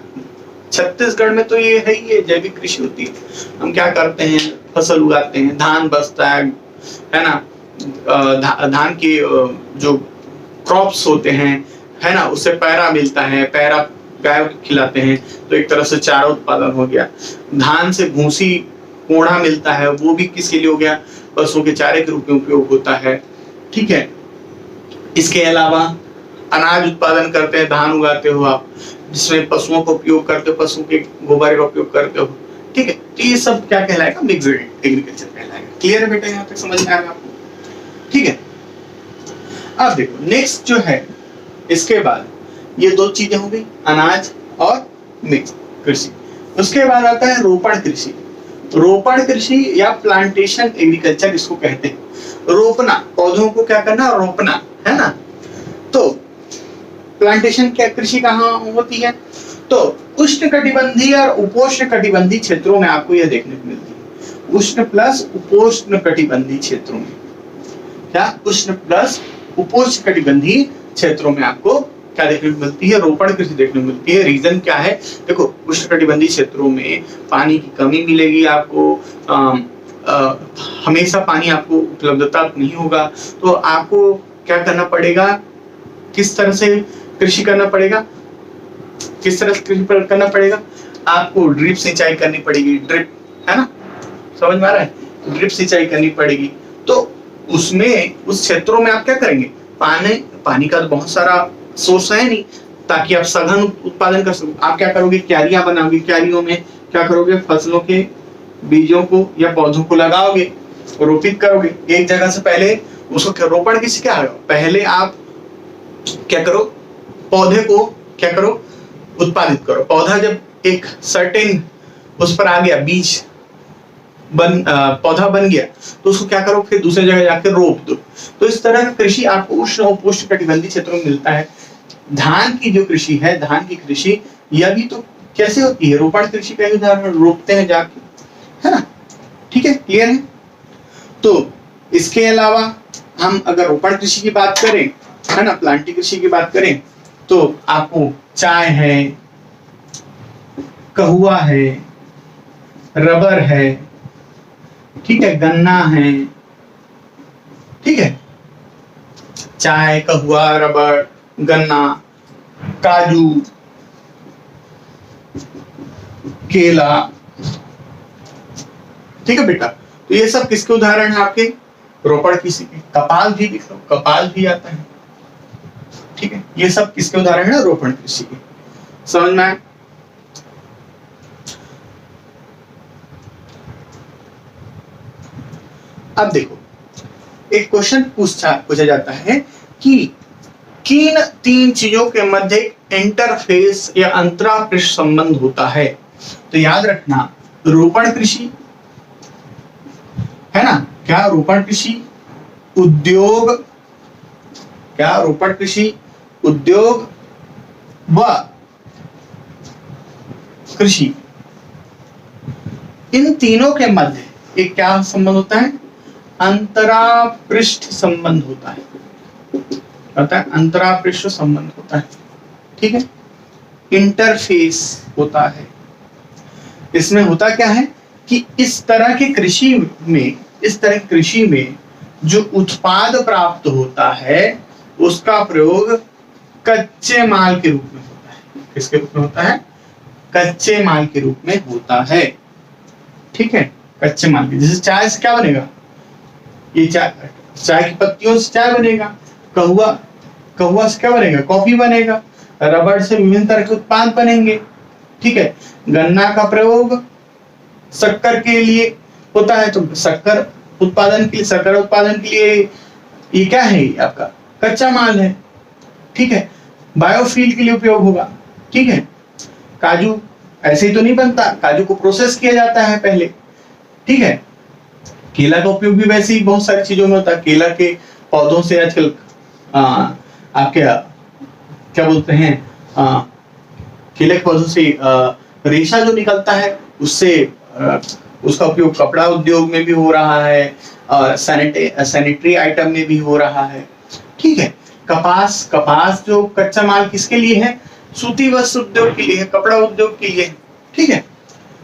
छत्तीसगढ़ में तो ये है ही, ये जैविक कृषि होती है। हम क्या करते हैं, फसल उगाते हैं, धान बचता है ना, धान के जो क्रॉप्स होते हैं, है ना, उससे पैरा मिलता है, पैरा गाय को खिलाते हैं, तो एक तरह से चारा उत्पादन हो गया। धान से भूसी कोढ़ा मिलता है, वो भी किसके लिए हो गया, पशुओं के चारे के रूप में उपयोग होता है, ठीक है। इसके अलावा अनाज उत्पादन करते हैं, धान उगाते हो आप, जिसमें पशुओं को उपयोग करते हो, पशु के गोबर का उपयोग करते हो, ठीक है। तो ये सब क्या कहलाएगा, मिक्स एग्रीकल्चर कहलाएगा। क्लियर है बेटा, यहाँ तक समझ में आएगा आपको, ठीक है। अब देखो नेक्स्ट जो है, इसके बाद ये दो चीजें हो गई, अनाज और मिक्स कृषि। उसके बाद आता है रोपण कृषि। रोपण कृषि या प्लांटेशन एग्रीकल्चर इसको कहते हैं। रोपना, पौधों को क्या करना, रोपना, है ना। तो प्लांटेशन क्या कृषि कहाँ होती है, तो उष्णकटिबंधीय और उपोष्ण कटिबंधीय क्षेत्रों में आपको यह देखने को मिलती है। उष्ण प्लस उपोष्ण कटिबंधीय क्षेत्रों में, क्या उष्ण प्लस उपोष्ण कटिबंधीय क्षेत्रों में आपको क्या देखने को मिलती है, रोपण कृषि देखने को मिलती है। रीजन क्या है, देखो उष्णकटिबंधीय क्षेत्रों में पानी की कमी मिलेगी आपको, हमेशा पानी आपको उपलब्धता नहीं होगा, तो आपको क्या करना पड़ेगा, किस तरह से कृषि करना पड़ेगा, किस तरह से कृषि करना पड़ेगा, आपको ड्रिप सिंचाई करनी पड़ेगी, ड्रिप, है ना, समझ में आ रहा है, ड्रिप सिंचाई करनी पड़ेगी। तो उसमें उस क्षेत्रों में आप क्या करेंगे, पानी का तो बहुत सारा सोर्स है नहीं, ताकि आप सघन उत्पादन कर सको। आप क्या करोगे, क्यारियां बनाओगे, क्यारियों में क्या करोगे, फसलों के बीजों को या पौधों को लगाओगे, रोपित करोगे एक जगह से। पहले उसको रोपण किसी क्या है, पहले आप क्या करो, पौधे को क्या करो, उत्पादित करो। पौधा जब एक सर्टेन उस पर आ गया, बीज पौधा बन गया, तो उसको क्या करो, फिर दूसरी जगह जाकर रोप दो। तो इस तरह का कृषि आपको उष्ण और उपोष्ण कटिबंधीय क्षेत्रों में मिलता है। धान की जो कृषि है, धान की कृषि यह भी तो कैसे होती है, रोपण कृषि का उदाहरण, रोपते हैं जाके, है ना, ठीक है, क्लियर है। तो इसके अलावा हम अगर रोपण कृषि की बात करें, है ना, प्लांटिंग कृषि की बात करें, तो आपको चाय है, कहुआ है, रबर है, ठीक है, गन्ना है, ठीक है, चाय, कहुआ, रबर, गन्ना, काजू, केला, ठीक है बेटा। तो ये सब किसके उदाहरण है आपके, रोपण कृषि के। कपाल भी लिख लो, कपाल भी आता है, ठीक है, ये सब किसके उदाहरण है, रोपण कृषि के। समझ में आया। अब देखो एक क्वेश्चन पूछा जाता है कि किन तीन चीजों के मध्य इंटरफेस या अंतरापृष्ठ संबंध होता है। तो याद रखना, रोपण कृषि, है ना, क्या रोपण कृषि उद्योग, क्या रोपण कृषि उद्योग व कृषि, इन तीनों के मध्य एक क्या संबंध होता है, अंतरापृष्ठ संबंध होता है, अंतरापृष्ठ संबंध होता है, ठीक है, इंटरफेस होता है। इसमें होता क्या है कि इस तरह की कृषि में जो उत्पाद प्राप्त होता है उसका प्रयोग कच्चे माल के रूप में होता है। किसके रूप में होता है, कच्चे माल के रूप में होता है, ठीक है, कच्चे माल के। जैसे चाय से क्या बनेगा, ये चाय की पत्तियों से चाय बनेगा, कहुआ से क्या बनेगा, कॉफी बनेगा, रबड़ से विभिन्न तरह के उत्पाद बनेंगे, ठीक है। गन्ना का प्रयोग शक्कर के लिए होता है, तो शक्कर उत्पादन के लिए ये क्या है, आपका कच्चा माल है, ठीक है। बायोफ्यूल के लिए उपयोग होगा, ठीक है। काजू ऐसे ही तो नहीं बनता, काजू को प्रोसेस किया जाता है पहले, ठीक है। केला का उपयोग भी वैसे ही बहुत सारी चीजों में होता है। केला के पौधों से आजकल आपके क्या बोलते हैं, केले के पौधों से रेशा जो निकलता है उससे उसका उपयोग कपड़ा उद्योग में भी हो रहा है और सैनिटरी आइटम में भी हो रहा है, ठीक है। कपास जो कच्चा माल किसके लिए है, सूती वस्त्र उद्योग के लिए है, कपड़ा उद्योग के लिए है, ठीक है।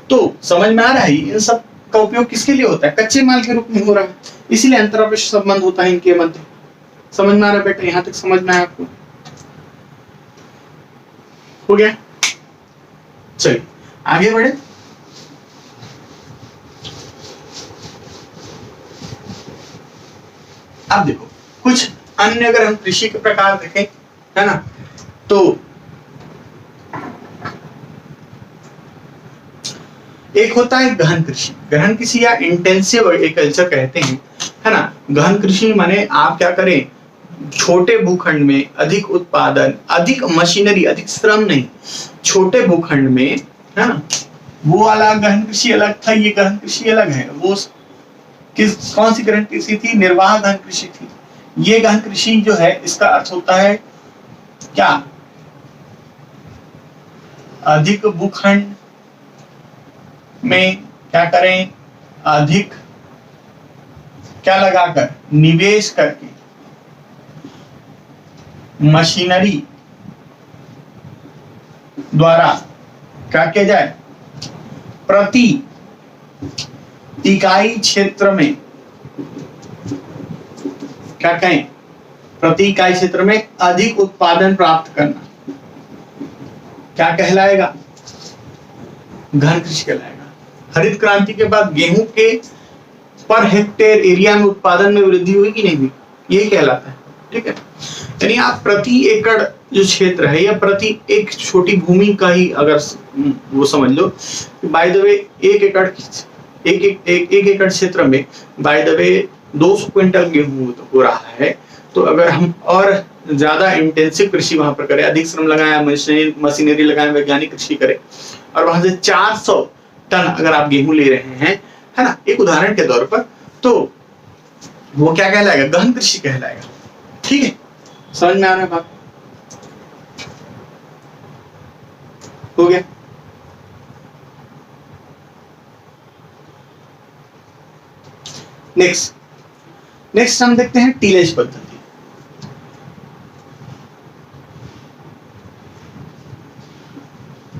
तो समझ में आ रहा है, इन सब का उपयोग किसके लिए होता है, कच्चे माल के रूप में हो रहा है, इसीलिए अंतरापृष्ठ संबंध होता है इनके मध्य। समझ में आ रहा है बेटा, यहां तक समझ में आया आपको, हो गया। चलिए आगे बढ़े। अब देखो कुछ अन्य, अगर हम कृषि के प्रकार देखें, है ना, तो एक होता है गहन कृषि या इंटेंसिव एग्रीकल्चर कहते हैं, है ना। गहन कृषि माने आप क्या करें, छोटे भूखंड में अधिक उत्पादन, अधिक मशीनरी, अधिक श्रम नहीं, छोटे भूखंड में, है ना। वो वाला गहन कृषि अलग था, ये गहन कृषि अलग है। वो कौन सी गहन कृषि थी, निर्वाह गहन कृषि थी। ये गहन कृषि जो है इसका अर्थ होता है क्या, अधिक भूखंड में क्या करें, अधिक क्या लगाकर, निवेश करके, मशीनरी द्वारा क्या किया जाए, प्रति इकाई क्षेत्र में क्या कहें, प्रति इकाई क्षेत्र में अधिक उत्पादन प्राप्त करना, क्या कहलाएगा, गहन कृषि कहलाएगा। हरित क्रांति के बाद गेहूं के पर हेक्टेयर एरिया में उत्पादन में वृद्धि हुई कि नहीं हुई, यही कहलाता है, ठीक है। यानी आप प्रति एकड़ जो क्षेत्र है या प्रति एक छोटी भूमि का ही अगर वो समझ लो, बाय द वे एक एकड़ क्षेत्र में बाय द वे 200 क्विंटल गेहूं हो रहा है। तो अगर हम और ज्यादा इंटेंसिव कृषि वहां पर करें, अधिक श्रम लगाए, मशीनरी लगाए, वैज्ञानिक कृषि करें, और वहां से 400 टन अगर आप गेहूं ले रहे हैं, है ना, एक उदाहरण के तौर पर, तो वो क्या कहलाएगा, गहन कृषि कहलाएगा, ठीक है। समझ में आ रहा है बात, हो गया। नेक्स्ट हम देखते हैं टीलेज पद्धति।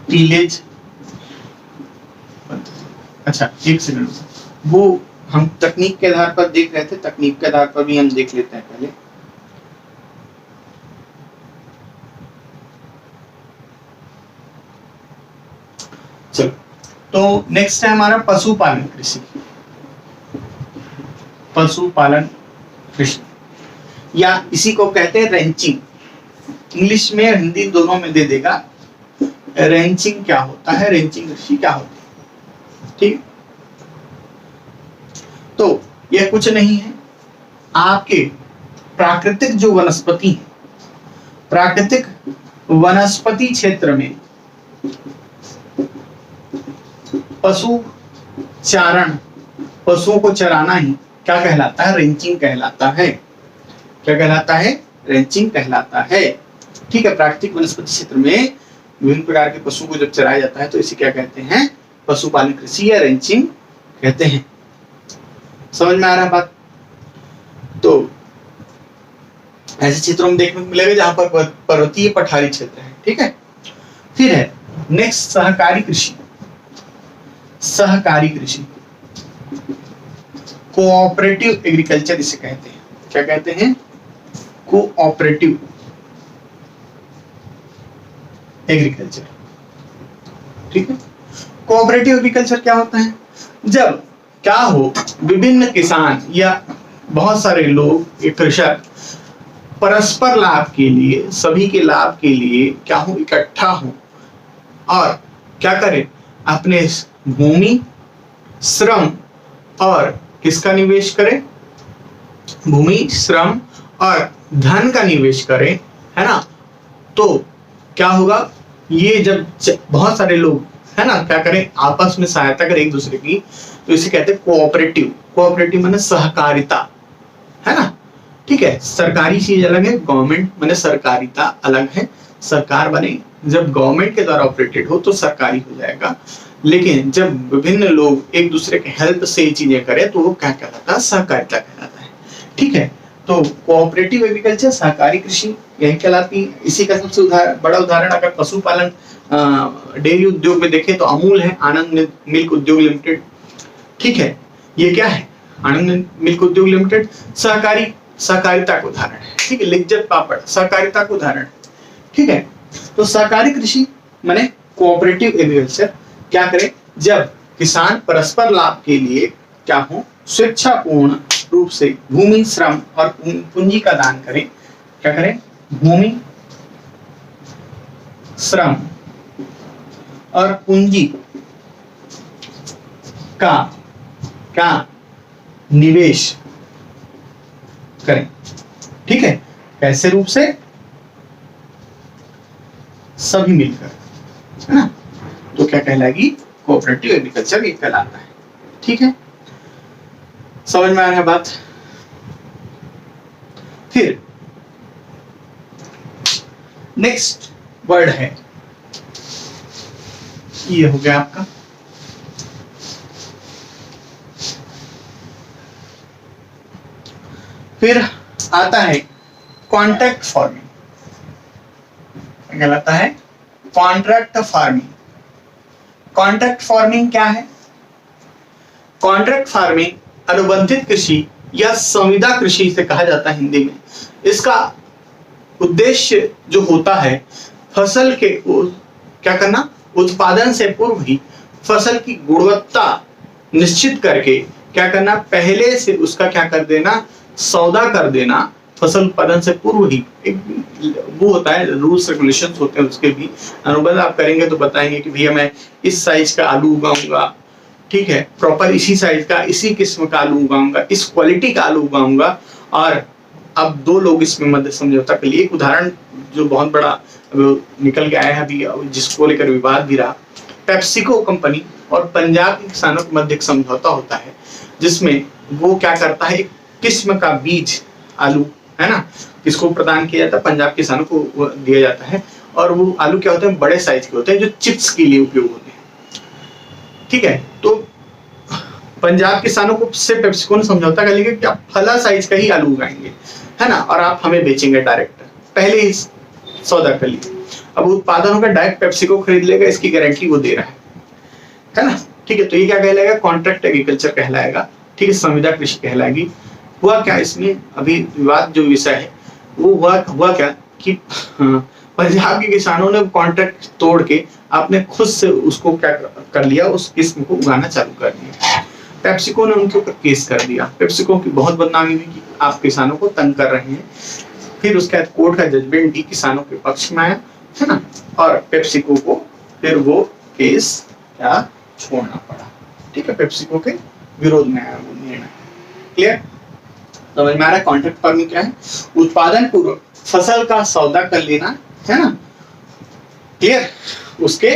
टीलेज पद्धति, अच्छा एक सेकंड, वो हम तकनीक के आधार पर देख रहे थे, तकनीक के आधार पर भी हम देख लेते हैं पहले। चलो, तो नेक्स्ट है हमारा पशुपालन कृषि। पशुपालन कृषि या इसी को कहते हैं रेंचिंग, इंग्लिश में हिंदी दोनों में दे देगा। रेंचिंग क्या होता है, रेंचिंग कृषि क्या होती है, ठीक। तो यह कुछ नहीं है, आपके प्राकृतिक जो वनस्पति है, प्राकृतिक वनस्पति क्षेत्र में पशु चारण, पशुओं को चराना ही क्या कहलाता है, रेंचिंग कहलाता है। क्या कहलाता है, रेंचिंग कहलाता है, ठीक है। प्राकृतिक वनस्पति क्षेत्र में विभिन्न प्रकार के पशुओं को जब चराया जाता है तो इसे क्या कहते हैं, पशुपालन कृषि या रेंचिंग कहते हैं, समझ में आ रहा है बात? तो ऐसे चित्रों में देखने को मिलेगा जहां पर पर्वतीय पठारी क्षेत्र है, ठीक है। फिर है नेक्स्ट सहकारी कृषि। सहकारी कृषि, कोऑपरेटिव एग्रीकल्चर इसे कहते हैं। क्या कहते हैं? कोऑपरेटिव एग्रीकल्चर, ठीक है। कोऑपरेटिव एग्रीकल्चर क्या होता है? जब क्या हो, विभिन्न किसान या बहुत सारे लोग, एक कृषक परस्पर लाभ के लिए, सभी के लाभ के लिए क्या हो, इकट्ठा हो और क्या करें, अपने भूमि, श्रम और किसका निवेश करें? भूमि, श्रम और धन का निवेश करें, है ना। तो क्या होगा, ये जब बहुत सारे लोग, है ना, क्या करें, आपस में सहायता करें एक दूसरे की, तो इसे कहते हैं कोऑपरेटिव। कोऑपरेटिव माने सहकारिता, है ना, ठीक है। सरकारी चीज अलग है, गवर्नमेंट माने सरकारिता अलग है। सरकार बने जब गवर्नमेंट के द्वारा ऑपरेटेड हो तो सरकारी हो जाएगा, लेकिन जब विभिन्न लोग एक दूसरे के हेल्प से ये चीजें करें तो वो क्या कहलाता है? सहकारिता कहलाता है, ठीक है। तो कोऑपरेटिव एग्रीकल्चर, सहकारी कृषि यही कहलाती है। इसी का सबसे बड़ा उदाहरण अगर पशुपालन डेयरी उद्योग में देखें तो अमूल है, आनंद मिल्क उद्योग लिमिटेड, ठीक है। ये क्या है? आनंद मिल्क उद्योग लिमिटेड सहकारिता का उदाहरण है, ठीक है। लिज्जत पापड़ सहकारिता का उदाहरण, ठीक है। तो सहकारी कृषि माने कोऑपरेटिव एग्रीकल्चर क्या करे, जब किसान परस्पर लाभ के लिए क्या हो, स्वेच्छापूर्ण रूप से भूमि, श्रम और पूंजी का दान करें। क्या करें? भूमि, श्रम और पूंजी का क्या निवेश करें, ठीक है। कैसे रूप से? सभी मिलकर, है ना। तो क्या कहलाएगी? कोऑपरेटिव एग्रीकल्चर ये कहलाता है, ठीक है। समझ में आ रहा है बात? फिर नेक्स्ट वर्ड है, ये हो गया आपका फिर आता है कॉन्ट्रैक्ट फार्मिंग। कहलाता है कॉन्ट्रैक्ट फार्मिंग। कॉन्ट्रैक्ट फार्मिंग क्या है? कॉन्ट्रैक्ट फार्मिंग अनुबंधित कृषि या संविदा कृषि से कहा जाता है हिंदी में। इसका उद्देश्य जो होता है, फसल के क्या करना, उत्पादन से पूर्व ही फसल की गुणवत्ता निश्चित करके क्या करना, पहले से उसका क्या कर देना, सौदा कर देना। फसल उत्पादन से पूर्व ही एक वो होता है, रूल्स रेगुलेशंस होते हैं, उसके भी अनुबंध आप करेंगे तो बताएंगे कि भैया मैं इस साइज का आलू उगाऊंगा, ठीक है, प्रॉपर इसी साइज का, इसी किस्म का आलू उगाऊंगा, इस क्वालिटी का आलू उगाऊंगा। और अब दो लोग इसमें मध्य समझौता के लिए, एक उदाहरण जो बहुत बड़ा निकल के आया है अभी, जिसको लेकर विवाद भी रहा, पेप्सिको कंपनी और पंजाब के किसानों के मध्य एक समझौता होता है, जिसमें वो क्या करता है, एक किस्म का बीज आलू, है ना, किसको प्रदान किया जाता है, पंजाब किसानों को दिया जाता है। और वो आलू क्या होते हैं, बड़े साइज के होते हैं, जो चिप्स के लिए उपयोग होते हैं, ठीक है। तो पंजाब किसानों को से पेप्सिको ने समझौता कर लिया कि आप फला साइज का ही आलू उगाएंगे, है ना, और आप हमें बेचेंगे डायरेक्ट। पहले ही सौदा कर लिया। अब उत्पादन होगा, डायरेक्ट पेप्सिको खरीद लेगा, इसकी गारंटी वो दे रहा है ना, ठीक है। तो ये क्या कहलाएगा, कॉन्ट्रैक्ट एग्रीकल्चर कहलाएगा, ठीक है, संविदा कृषि कहलाएगी। हुआ क्या इसमें, अभी विवाद जो विषय है वो हुआ क्या कि पंजाब के किसानों ने कॉन्ट्रैक्ट तोड़ के आपने खुद से उसको क्या कर लिया, उस किस्म को उगाना चालू कर दिया। पेप्सिको ने उनके ऊपर केस कर दिया। पेप्सिको की बहुत बदनामी हुई कि आप किसानों को तंग कर रहे हैं। फिर उसके बाद कोर्ट का जजमेंट भी किसानों के पक्ष में आया, है ना, और पेप्सिको को फिर वो केस क्या छोड़ना पड़ा, ठीक है, पेप्सिको के विरोध में आया वो निर्णय। क्लियर? समझ में आ रहा है कॉन्ट्रैक्ट फार्मिंग क्या है? उत्पादन पूर्व फसल का सौदा कर लेना, है ना, क्लियर, उसके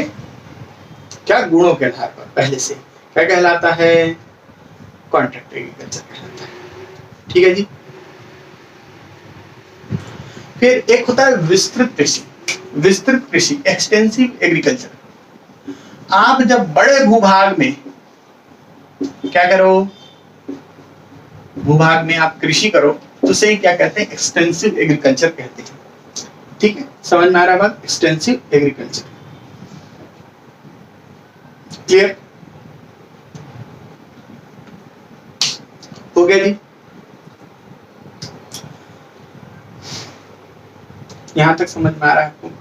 क्या गुणों के आधार पर पहले से क्या कहलाता है, कॉन्ट्रैक्ट एग्रीकल्चर कहलाता है, ठीक है जी। फिर एक होता है विस्तृत कृषि। विस्तृत कृषि, एक्सटेंसिव एग्रीकल्चर। आप जब बड़े भूभाग में क्या करो, भूभाग में आप कृषि करो तो उसे क्या कहते हैं, एक्सटेंसिव एग्रीकल्चर कहते हैं। ठीक है, समझ में आ रहा है बात, एक्सटेंसिव एग्रीकल्चर। क्लियर हो गया जी? यहां तक समझ में आ रहा है आपको?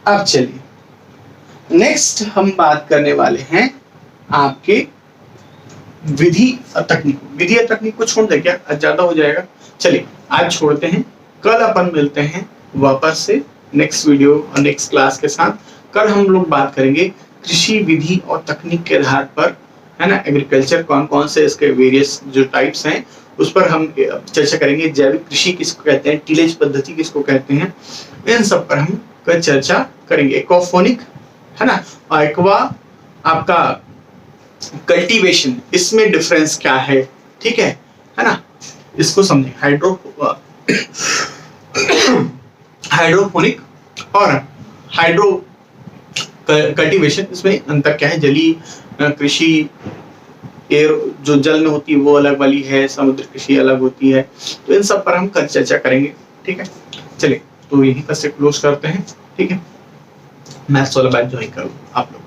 अब चलिए नेक्स्ट हम बात करने वाले हैं आपके विधि और तकनीक। विधि और तकनीक को छोड़ दे क्या, आज ज्यादा हो जाएगा। चलिए आज छोड़ते हैं, कल अपन मिलते हैं वापस से नेक्स्ट वीडियो और नेक्स्ट क्लास के साथ। कल हम लोग बात करेंगे कृषि विधि और तकनीक के आधार पर, है ना, एग्रीकल्चर कौन कौन से इसके वेरियस जो टाइप्स हैं उस पर हम चर्चा करेंगे। जैविक कृषि किसको कहते हैं, टिलेज पद्धति किसको कहते हैं, इन सब पर हम कल चर्चा करेंगे। एक्वाफोनिक, है ना, और एक्वा आपका कल्टीवेशन, इसमें डिफरेंस क्या है, ठीक है ना, इसको समझें। हाइड्रोपोनिक और हाइड्रो कल्टीवेशन, इसमें अंतर क्या है। जलीय कृषि एयर जो जल में होती है वो अलग वाली है, समुद्र कृषि अलग होती है, तो इन सब पर हम कल चर्चा करेंगे। ठीक है, चलिए तो यहीं पर से क्लोज करते हैं। ठीक है, मैथ्स वाला बैच ज्वाइन करो आप लोग।